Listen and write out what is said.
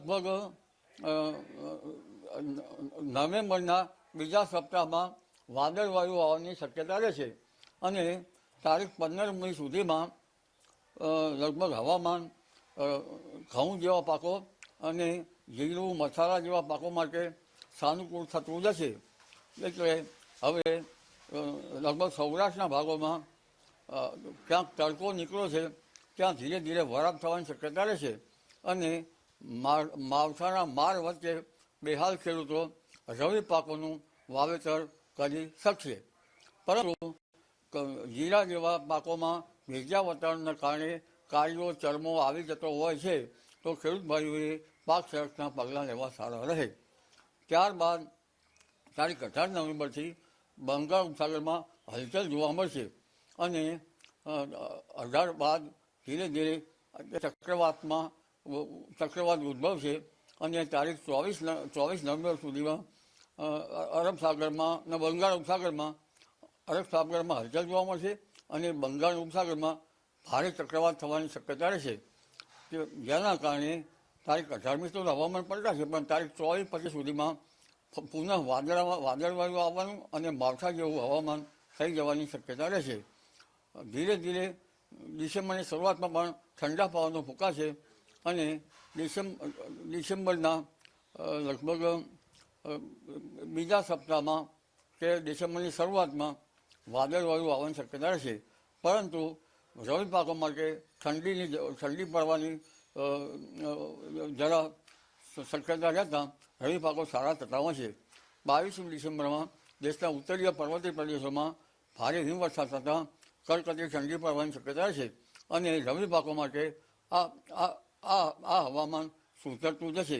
લગભગ નવેમ્બરના બીજા સપ્તાહમાં વાદળવાયુ આવવાની શક્યતા રહેશે અને તારીખ 15મી સુધીમાં લગભગ હવામાન ઘઉં જેવા પાકો અને જીરું મસાલા જેવા પાકો માટે સાનુકૂળ થતું જશે. એટલે હવે લગભગ સૌરાષ્ટ્રના ભાગોમાં ક્યાંક તડકો નીકળ્યો છે ત્યાં ધીરે ધીરે વરાપ થવાની શક્યતા રહેશે અને માવઠાના માર વચ્ચે બેહાલ ખેડૂતો રવિ પાકોનું વાવેતર કરી શકશે. પરંતુ જીરા જેવા પાકોમાં ભેજિયા વાતાવરણના કારણે કાળીઓ ચરમો આવી જતો હોય છે તો ખેડૂત ભાઈઓએ પાક સંરક્ષણના પગલાં લેવા સારા રહે. ત્યારબાદ તારીખ 18 નવેમ્બરથી બંગાળ ઉપસાગરમાં હલચલ જોવા મળશે અને 18 બાદ ધીરે ધીરે ચક્રવાત ઉદ્ભવશે અને તારીખ 24 નવેમ્બર સુધીમાં અરબ સાગરમાં અને બંગાળ ઉપસાગરમાં હલચલ જોવા મળશે અને બંગાળ ઉપસાગરમાં ભારે ચક્રવાત થવાની શક્યતા રહેશે. જેના કારણે તારીખ 18મી તો હવામાન પલટાશે પણ તારીખ 24-25 સુધીમાં પુનઃ વાદળવાયુ આવવાનું અને માવઠા જેવું હવામાન થઈ જવાની શક્યતા રહેશે. ધીરે ધીરે ડિસેમ્બરની શરૂઆતમાં પણ ઠંડા પવનો ફૂંકાશે અને ડિસેમ્બરના લગભગ બીજા સપ્તાહમાં કે ડિસેમ્બરની શરૂઆતમાં વાદળવાયુ આવવાની શક્યતા રહેશે. પરંતુ રવિ પાકો માટે ઠંડી પડવાની જરા શક્યતા રહેતા રવિ પાકો સારા થતા હોય છે. 22મી ડિસેમ્બરમાં દેશના ઉત્તરીય પર્વતીય પ્રદેશોમાં ભારે હિમવર્ષા થતાં કડકડતી ઠંડી પડવાની શક્યતા છે અને રવિ પાકો માટે આ હવામાન સુધરતું જશે.